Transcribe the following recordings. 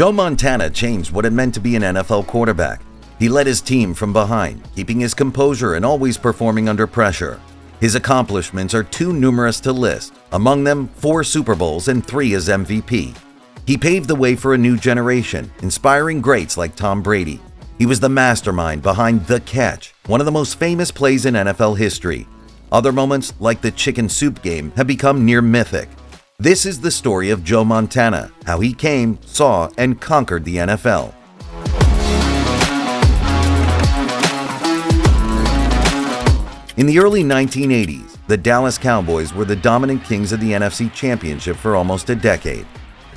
Joe Montana changed what it meant to be an NFL quarterback. He led his team from behind, keeping his composure and always performing under pressure. His accomplishments are too numerous to list, among them 4 Super Bowls and 3 as MVP. He paved the way for a new generation, inspiring greats like Tom Brady. He was the mastermind behind the catch, one of the most famous plays in NFL history. Other moments, like the chicken soup game, have become near mythic. This is the story of Joe Montana, how he came, saw, and conquered the NFL. In the early 1980s, the Dallas Cowboys were the dominant kings of the NFC Championship for almost a decade.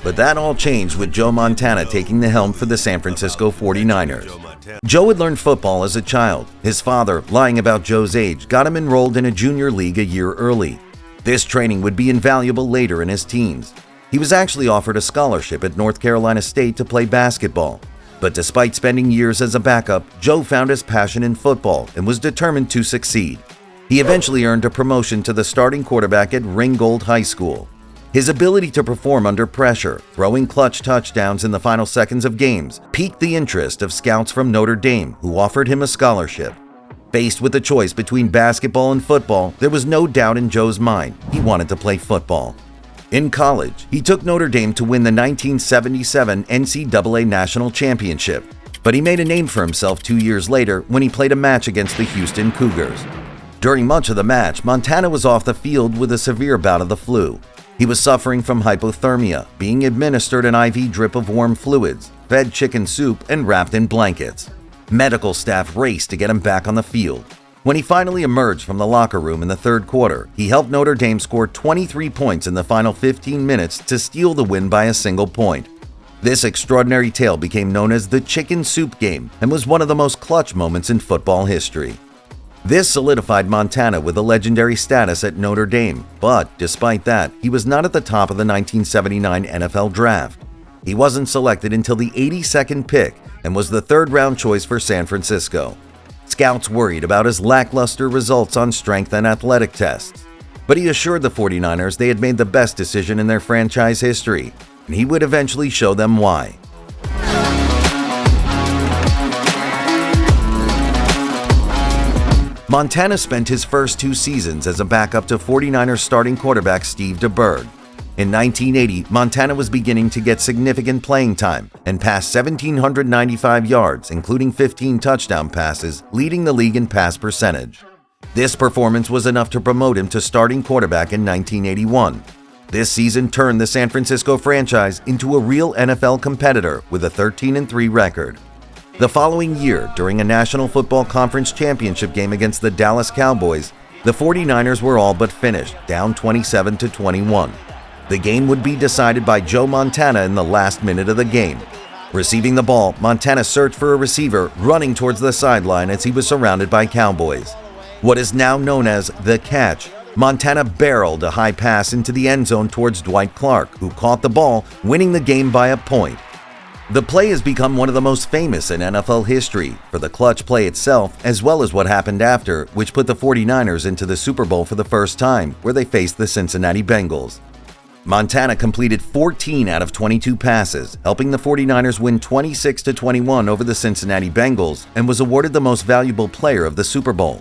But that all changed with Joe Montana taking the helm for the San Francisco 49ers. Joe had learned football as a child. His father, lying about Joe's age, got him enrolled in a junior league a year early. This training would be invaluable later in his teens. He was actually offered a scholarship at North Carolina State to play basketball. But despite spending years as a backup, Joe found his passion in football and was determined to succeed. He eventually earned a promotion to the starting quarterback at Ringgold High School. His ability to perform under pressure, throwing clutch touchdowns in the final seconds of games, piqued the interest of scouts from Notre Dame, who offered him a scholarship. Faced with a choice between basketball and football, there was no doubt in Joe's mind. He wanted to play football. In college, he took Notre Dame to win the 1977 NCAA National Championship, but he made a name for himself 2 years later when he played a match against the Houston Cougars. During much of the match, Montana was off the field with a severe bout of the flu. He was suffering from hypothermia, being administered an IV drip of warm fluids, fed chicken soup, and wrapped in blankets. Medical staff raced to get him back on the field. When he finally emerged from the locker room in the third quarter, he helped Notre Dame score 23 points in the final 15 minutes to steal the win by a single point. This extraordinary tale became known as the chicken soup game and was one of the most clutch moments in football history. This solidified Montana with a legendary status at Notre Dame, but despite that, he was not at the top of the 1979 NFL Draft. He wasn't selected until the 82nd pick and was the third-round choice for San Francisco. Scouts worried about his lackluster results on strength and athletic tests, but he assured the 49ers they had made the best decision in their franchise history, and he would eventually show them why. Montana spent his first 2 seasons as a backup to 49ers starting quarterback Steve DeBerg. In 1980, Montana was beginning to get significant playing time and passed 1,795 yards, including 15 touchdown passes, leading the league in pass percentage. This performance was enough to promote him to starting quarterback in 1981. This season turned the San Francisco franchise into a real NFL competitor with a 13-3 record. The following year, during a National Football Conference championship game against the Dallas Cowboys, the 49ers were all but finished, down 27-21. The game would be decided by Joe Montana in the last minute of the game. Receiving the ball, Montana searched for a receiver, running towards the sideline as he was surrounded by Cowboys. What is now known as the catch, Montana barreled a high pass into the end zone towards Dwight Clark, who caught the ball, winning the game by a point. The play has become one of the most famous in NFL history for the clutch play itself, as well as what happened after, which put the 49ers into the Super Bowl for the first time, where they faced the Cincinnati Bengals. Montana completed 14 out of 22 passes, helping the 49ers win 26-21 over the Cincinnati Bengals, and was awarded the most valuable player of the Super Bowl.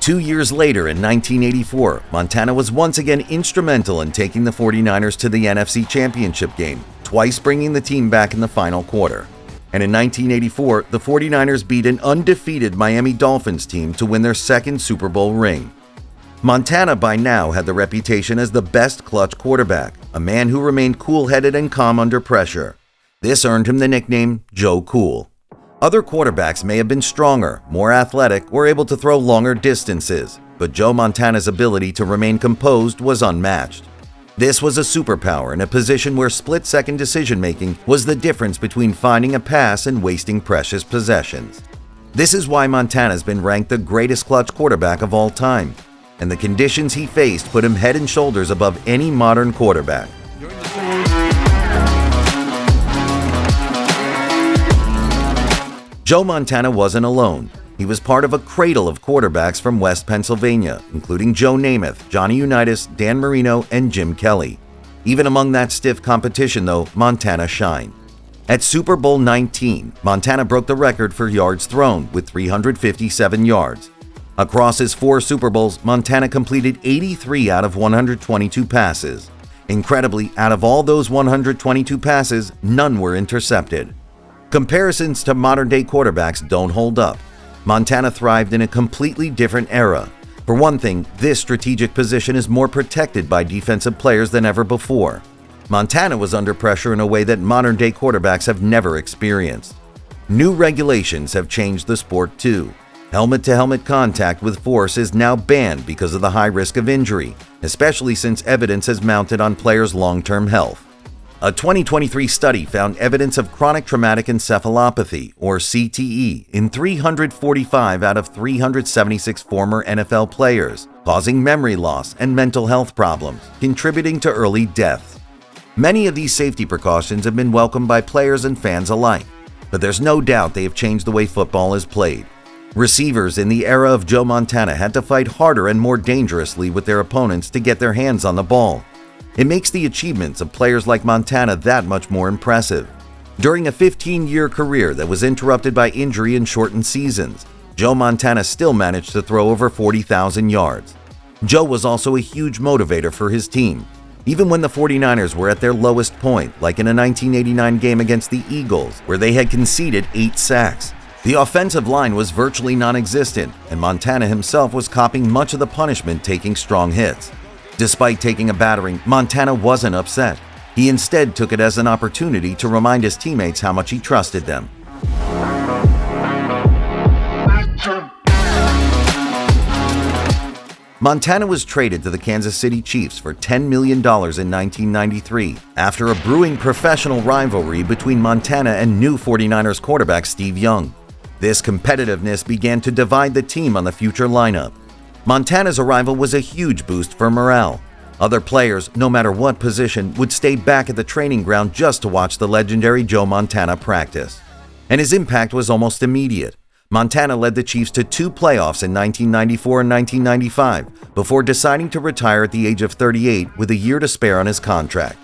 2 years later, in 1984, Montana was once again instrumental in taking the 49ers to the NFC Championship game, twice bringing the team back in the final quarter. And in 1984, the 49ers beat an undefeated Miami Dolphins team to win their second Super Bowl ring. Montana by now had the reputation as the best clutch quarterback, a man who remained cool-headed and calm under pressure. This earned him the nickname Joe Cool. Other quarterbacks may have been stronger, more athletic, or able to throw longer distances, but Joe Montana's ability to remain composed was unmatched. This was a superpower in a position where split-second decision-making was the difference between finding a pass and wasting precious possessions. This is why Montana's been ranked the greatest clutch quarterback of all time, and the conditions he faced put him head and shoulders above any modern quarterback. Joe Montana wasn't alone. He was part of a cradle of quarterbacks from West Pennsylvania, including Joe Namath, Johnny Unitas, Dan Marino, and Jim Kelly. Even among that stiff competition, though, Montana shined. At Super Bowl 19, Montana broke the record for yards thrown with 357 yards. Across his 4 Super Bowls, Montana completed 83 out of 122 passes. Incredibly, out of all those 122 passes, none were intercepted. Comparisons to modern-day quarterbacks don't hold up. Montana thrived in a completely different era. For one thing, this strategic position is more protected by defensive players than ever before. Montana was under pressure in a way that modern-day quarterbacks have never experienced. New regulations have changed the sport too. Helmet-to-helmet contact with force is now banned because of the high risk of injury, especially since evidence has mounted on players' long-term health. A 2023 study found evidence of chronic traumatic encephalopathy, or CTE, in 345 out of 376 former NFL players, causing memory loss and mental health problems, contributing to early deaths. Many of these safety precautions have been welcomed by players and fans alike, but there's no doubt they have changed the way football is played. Receivers in the era of Joe Montana had to fight harder and more dangerously with their opponents to get their hands on the ball. It makes the achievements of players like Montana that much more impressive. During a 15-year career that was interrupted by injury and shortened seasons, Joe Montana still managed to throw over 40,000 yards. Joe was also a huge motivator for his team. Even when the 49ers were at their lowest point, like in a 1989 game against the Eagles, where they had conceded 8 sacks. The offensive line was virtually non-existent, and Montana himself was copying much of the punishment, taking strong hits. Despite taking a battering, Montana wasn't upset. He instead took it as an opportunity to remind his teammates how much he trusted them. Montana was traded to the Kansas City Chiefs for $10 million in 1993 after a brewing professional rivalry between Montana and new 49ers quarterback Steve Young. This competitiveness began to divide the team on the future lineup. Montana's arrival was a huge boost for morale. Other players, no matter what position, would stay back at the training ground just to watch the legendary Joe Montana practice. And his impact was almost immediate. Montana led the Chiefs to 2 playoffs in 1994 and 1995 before deciding to retire at the age of 38 with a year to spare on his contract.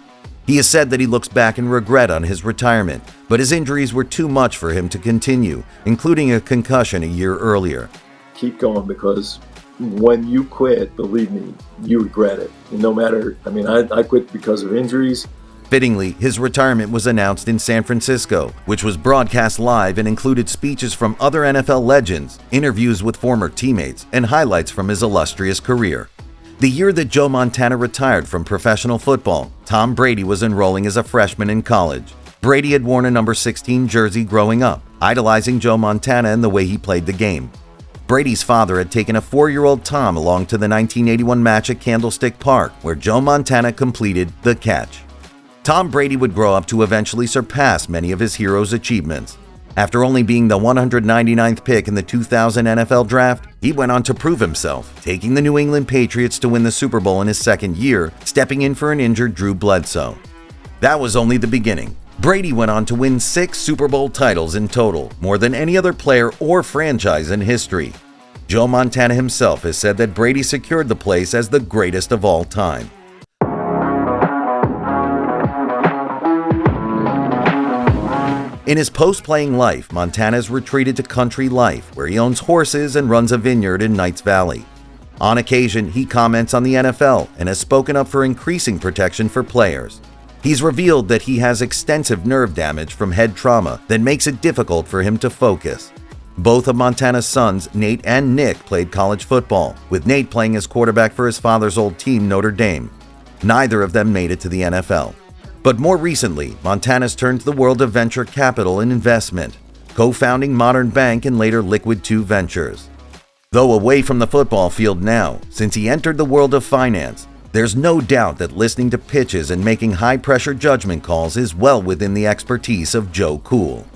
He has said that he looks back in regret on his retirement, but his injuries were too much for him to continue, including a concussion a year earlier. Keep going, because when you quit, believe me, you regret it. No matter, I quit because of injuries. Fittingly, his retirement was announced in San Francisco, which was broadcast live and included speeches from other NFL legends, interviews with former teammates, and highlights from his illustrious career. The year that Joe Montana retired from professional football, Tom Brady was enrolling as a freshman in college. Brady had worn a number 16 jersey growing up, idolizing Joe Montana and the way he played the game. Brady's father had taken a 4-year-old Tom along to the 1981 match at Candlestick Park, where Joe Montana completed the catch. Tom Brady would grow up to eventually surpass many of his hero's achievements. After only being the 199th pick in the 2000 NFL Draft, he went on to prove himself, taking the New England Patriots to win the Super Bowl in his second year, stepping in for an injured Drew Bledsoe. That was only the beginning. Brady went on to win 6 Super Bowl titles in total, more than any other player or franchise in history. Joe Montana himself has said that Brady secured the place as the greatest of all time. In his post-playing life, Montana's retreated to country life, where he owns horses and runs a vineyard in Knights Valley. On occasion, he comments on the NFL and has spoken up for increasing protection for players. He's revealed that he has extensive nerve damage from head trauma that makes it difficult for him to focus. Both of Montana's sons, Nate and Nick, played college football, with Nate playing as quarterback for his father's old team, Notre Dame. Neither of them made it to the NFL. But more recently, Montana's turned to the world of venture capital and investment, co-founding Modern Bank and later Liquid 2 Ventures. Though away from the football field now, since he entered the world of finance, there's no doubt that listening to pitches and making high-pressure judgment calls is well within the expertise of Joe Cool.